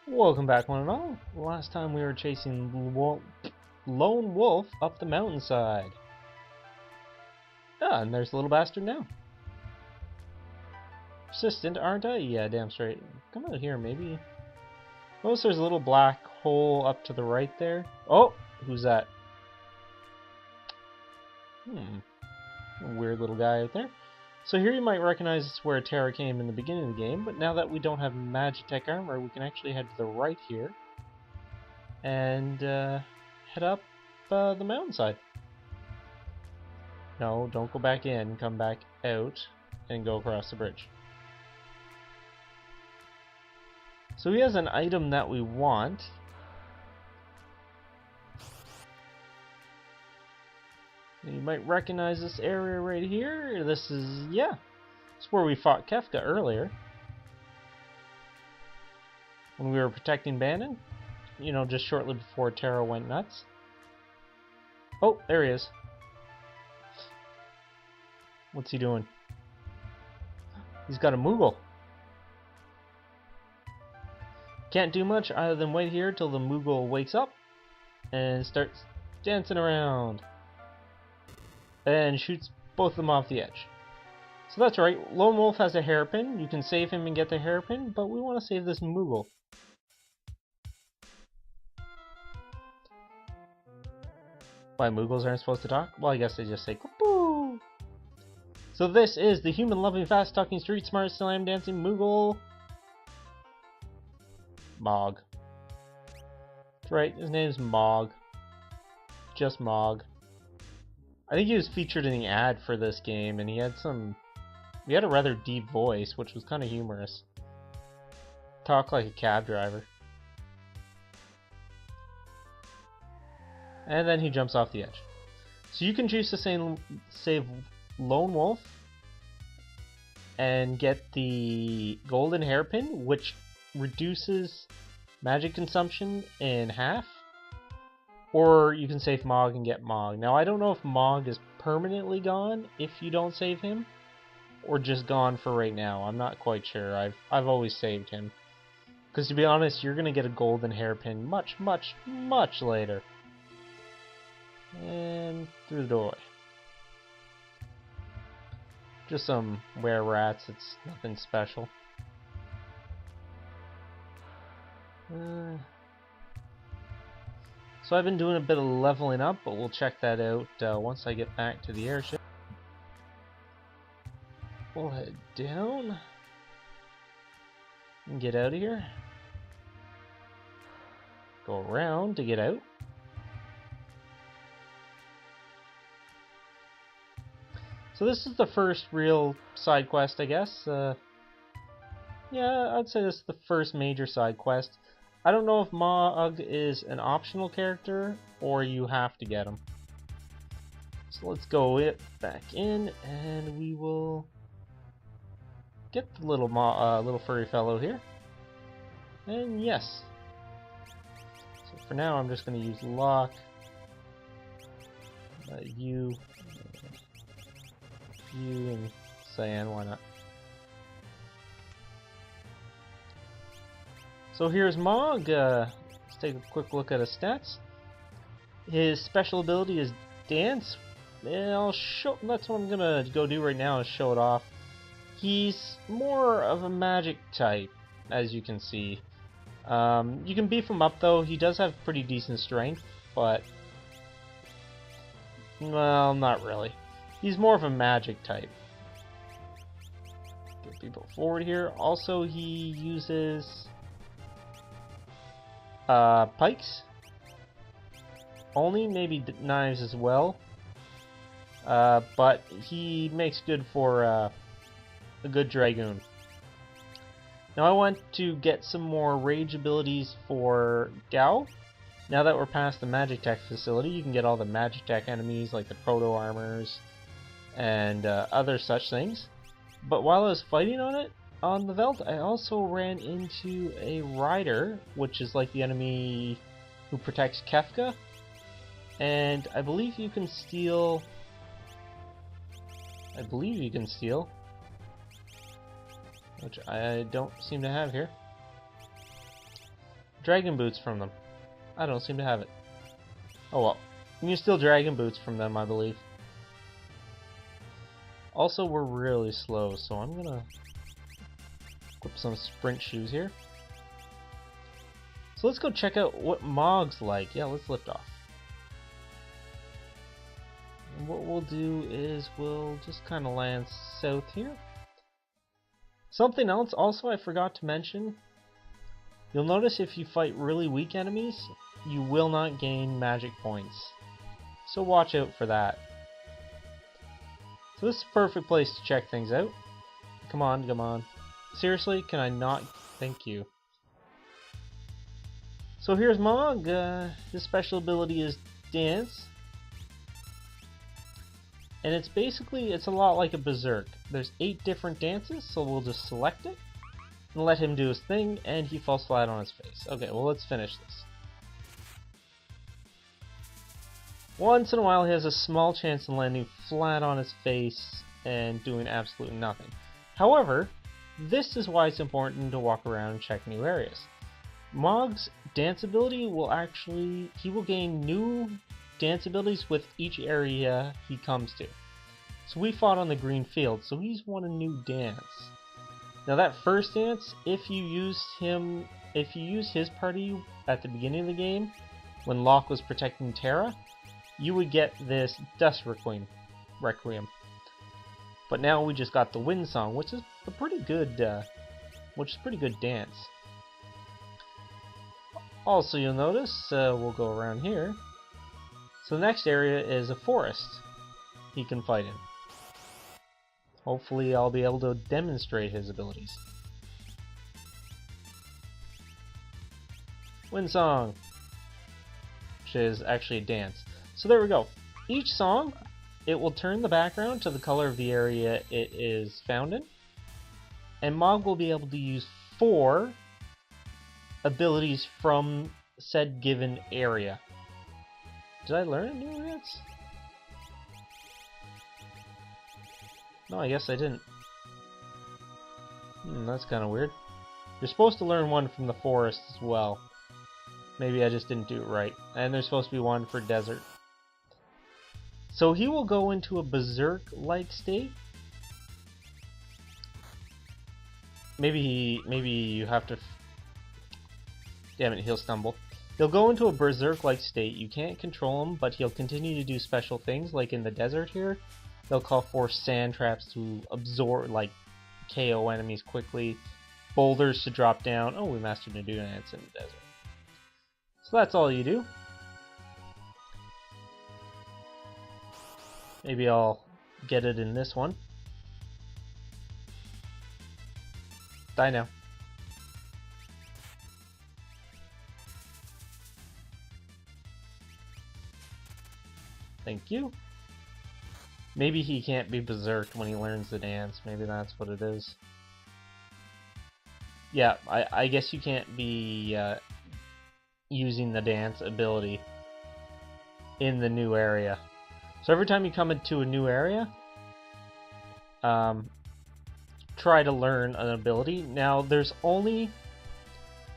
Welcome back, one and all. Last time we were chasing Lone Wolf up the mountainside. Ah, and there's the little bastard now. Persistent, aren't I? Yeah, damn straight. Come out here, maybe. Notice there's a little black hole up to the right there. Oh, who's that? A weird little guy out there. So here you might recognize this is where Terra came in the beginning of the game, but now that we don't have Magitech armor, we can actually head to the right here and head up the mountainside. No, don't go back in, come back out and go across the bridge. So he has an item that we want. You might recognize this area right here. This is, yeah, it's where we fought Kefka earlier. When we were protecting Bannon. You know, just shortly before Terra went nuts. Oh, there he is. What's he doing? He's got a Moogle. Can't do much other than wait here till the Moogle wakes up and starts dancing around. And shoots both of them off the edge. So that's right, Lone Wolf has a hairpin. You can save him and get the hairpin, but we want to save this Moogle. Why Moogles aren't supposed to talk? Well, I guess they just say "Kupu." So this is the human-loving, fast-talking, street-smart, slam-dancing Moogle. Mog. That's right, his name's Mog. Just Mog. I think he was featured in the ad for this game, and he had a rather deep voice, which was kind of humorous. Talk like a cab driver. And then he jumps off the edge. So you can choose to save Lone Wolf and get the golden hairpin, which reduces magic consumption in half. Or you can save Mog and get Mog. Now I don't know if Mog is permanently gone if you don't save him, or just gone for right now. I'm not quite sure. I've always saved him. Because to be honest, you're gonna get a golden hairpin much, much, much later. And through the doorway. Just some were-rats, it's nothing special. So I've been doing a bit of leveling up, but we'll check that out once I get back to the airship. We'll head down and get out of here. Go around to get out. So this is the first real side quest, I guess. Yeah, I'd say this is the first major side quest. I don't know if Mog is an optional character or you have to get him. So let's go back in and we will get the little furry fellow here. And yes. So for now I'm just going to use lock. You and Cyan, why not? So here's Mog. Let's take a quick look at his stats. His special ability is Dance. And that's what I'm gonna go do right now, is show it off. He's more of a magic type, as you can see. You can beef him up though. He does have pretty decent strength, but well, not really. He's more of a magic type. Get people forward here. Also, he uses pikes only, maybe knives as well, but he makes good for a good Dragoon. Now I want to get some more rage abilities for Gao. Now that we're past the Magitech facility, you can get all the Magitech enemies like the Proto Armors and other such things. But while I was fighting on the Veldt, I also ran into a Rider, which is like the enemy who protects Kefka. And I believe you can steal... which I don't seem to have here. Dragon Boots from them. I don't seem to have it. Oh well. You can steal Dragon Boots from them, I believe. Also, we're really slow, so I'm gonna equip some sprint shoes here. So let's go check out what Mog's like. Yeah, let's lift off. And what we'll do is we'll just kind of land south here. Something else also I forgot to mention. You'll notice if you fight really weak enemies, you will not gain magic points. So watch out for that. So this is a perfect place to check things out. Come on, come on. Seriously, can I not? Thank you. So here's Mog. His special ability is Dance. And it's a lot like a Berserk. There's 8 different dances, so we'll just select it and let him do his thing, and he falls flat on his face. Okay, well let's finish this. Once in a while he has a small chance of landing flat on his face and doing absolutely nothing. However, this is why it's important to walk around and check new areas. Mog's dance ability will he will gain new dance abilities with each area he comes to. So we fought on the green field, so he's won a new dance. Now that first dance, if you use his party at the beginning of the game, when Locke was protecting Terra, you would get this Dust Requiem. But now we just got the Wind Song, which is a pretty good dance. Also, you'll notice, we'll go around here. So the next area is a forest he can fight in. Hopefully I'll be able to demonstrate his abilities. Wind Song, which is actually a dance. So there we go. Each song, it will turn the background to the color of the area it is found in. And Mog will be able to use 4 abilities from said given area. Did I learn a new dance? No, I guess I didn't. That's kind of weird. You're supposed to learn one from the forest as well. Maybe I just didn't do it right. And there's supposed to be one for desert. So he will go into a Berserk-like state. Maybe you have to... Damn it, he'll stumble. He'll go into a Berserk-like state. You can't control him, but he'll continue to do special things, like in the desert here. They'll call for sand traps to absorb, like, KO enemies quickly. Boulders to drop down. Oh, we mastered a new dance in the desert. So that's all you do. Maybe I'll get it in this one. Die now. Thank you. Maybe he can't be berserked when he learns the dance. Maybe that's what it is. Yeah, I guess you can't be using the dance ability in the new area. So every time you come into a new area, try to learn an ability. Now there's only...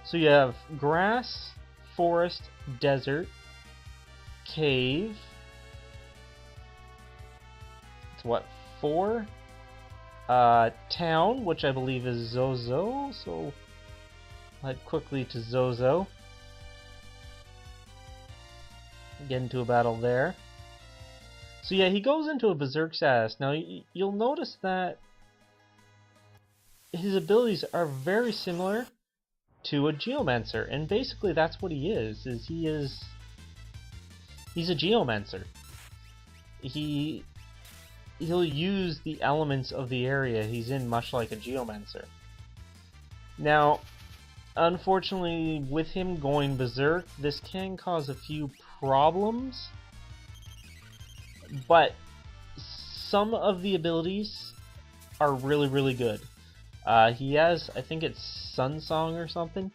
So you have grass, forest, desert, cave... What, 4? Town, which I believe is Zozo, so I'll head quickly to Zozo. Get into a battle there. So yeah, he goes into a Berserk status. Now you'll notice that his abilities are very similar to a Geomancer, and basically that's what he is he's a Geomancer. He'll use the elements of the area he's in, much like a Geomancer. Now, unfortunately, with him going Berserk, this can cause a few problems, but some of the abilities are really, really good. He has, I think it's Sun Song or something,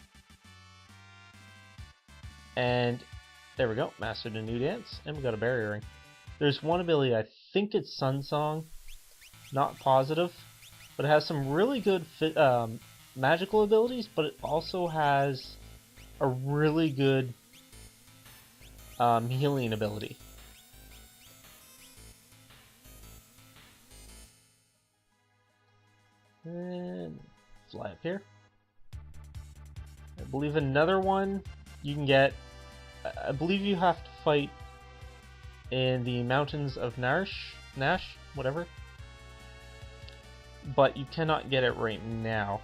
and there we go, mastered a new dance, and we got a barrier ring. There's one ability, I think it's Sun Song, not positive, but it has some really good magical abilities, but it also has a really good healing ability. And fly up here. I believe another one you can get. I believe you have to fight in the mountains of Nash, whatever. But you cannot get it right now.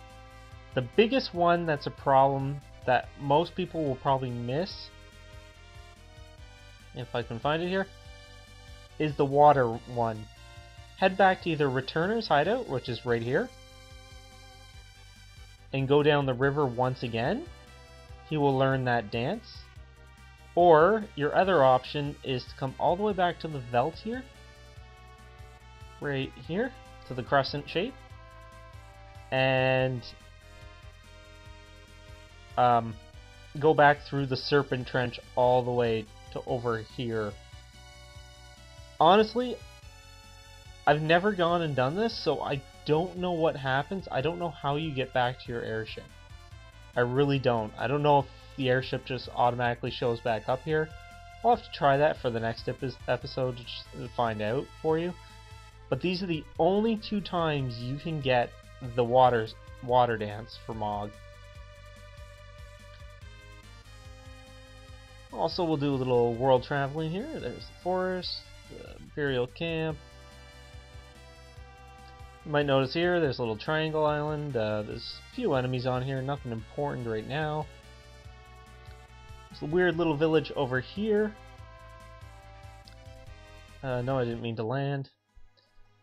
The biggest one that's a problem that most people will probably miss, if I can find it here, is the water one. Head back to either Returner's hideout, which is right here, and go down the river once again. He will learn that dance. Or your other option is to come all the way back to the Veldt here, right here, to the crescent shape, and go back through the Serpent Trench all the way to over here. Honestly, I've never gone and done this, so I don't know what happens. I don't know how you get back to your airship. I really don't. I don't know if the airship just automatically shows back up here. I'll have to try that for the next episode to find out for you. But these are the only 2 times you can get the water dance for Mog. Also, we'll do a little world traveling here. There's the forest, the Imperial camp. You might notice here, there's a little triangle island. There's a few enemies on here, nothing important right now. There's a weird little village over here. No, I didn't mean to land.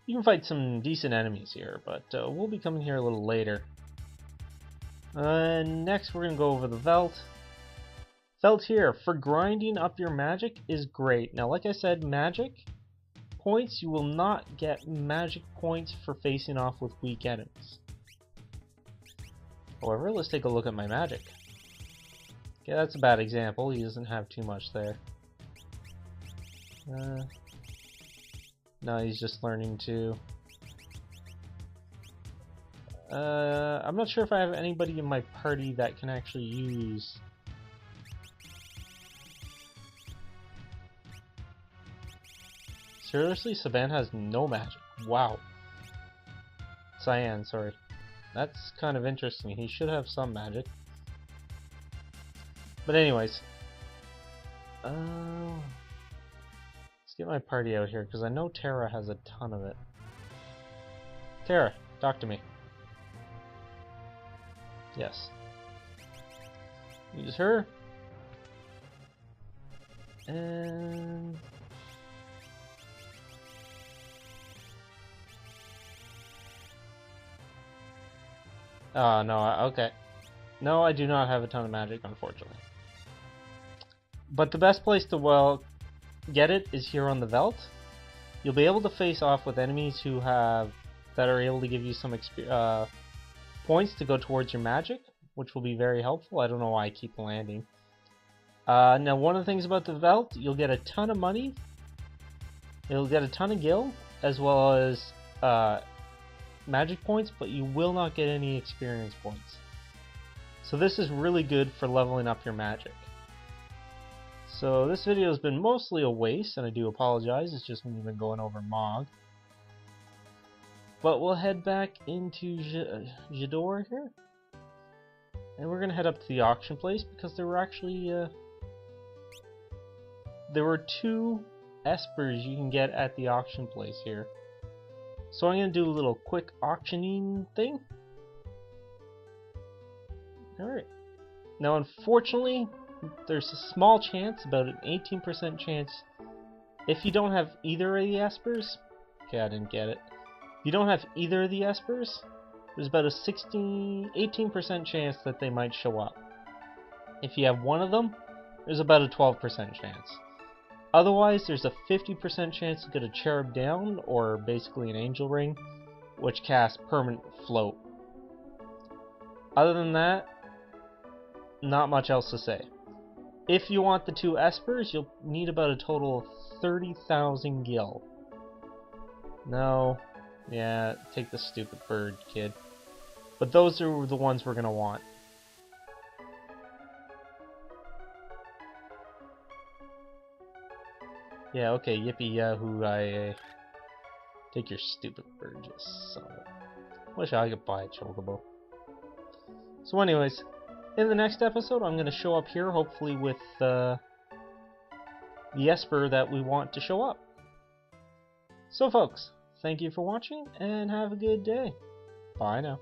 You can fight some decent enemies here, but we'll be coming here a little later. Next, we're going to go over the Veldt. Veldt here, for grinding up your magic, is great. Now, like I said, magic points, you will not get magic points for facing off with weak enemies. However, let's take a look at my magic. Okay, that's a bad example. He doesn't have too much there. No, he's just learning to... I'm not sure if I have anybody in my party that can actually use... Seriously, Saban has no magic. Wow. Cyan, sorry. That's kind of interesting. He should have some magic. But anyways. Let's get my party out here, because I know Terra has a ton of it. Terra, talk to me. Yes. Use her. And... oh, no, okay. No, I do not have a ton of magic, unfortunately. But the best place to, get it is here on the Veldt. You'll be able to face off with enemies who that are able to give you some points to go towards your magic, which will be very helpful. I don't know why I keep landing. Now, one of the things about the Veldt, you'll get a ton of money. You'll get a ton of gil, as well as magic points, but you will not get any experience points. So this is really good for leveling up your magic. So this video has been mostly a waste, and I do apologize. It's just me been going over Mog. But we'll head back into Jador here, and we're gonna head up to the auction place because there were actually there were 2 espers you can get at the auction place here. So I'm going to do a little quick auctioning thing. Alright. Now, unfortunately, there's a small chance, about an 18% chance, if you don't have either of the espers. Okay, I didn't get it. If you don't have either of the espers, there's about a 18% chance that they might show up. If you have one of them, there's about a 12% chance. Otherwise, there's a 50% chance to get a Cherub Down, or basically an Angel Ring, which casts permanent float. Other than that, not much else to say. If you want the 2 espers, you'll need about a total of 30,000 gil. No, yeah, take the stupid bird, kid. But those are the ones we're gonna want. Yeah, okay, yippee yahoo, I take your stupid Burgess. Son of a... Wish I could buy a chocobo. So anyways, in the next episode, I'm going to show up here, hopefully with the Esper that we want to show up. So folks, thank you for watching, and have a good day. Bye now.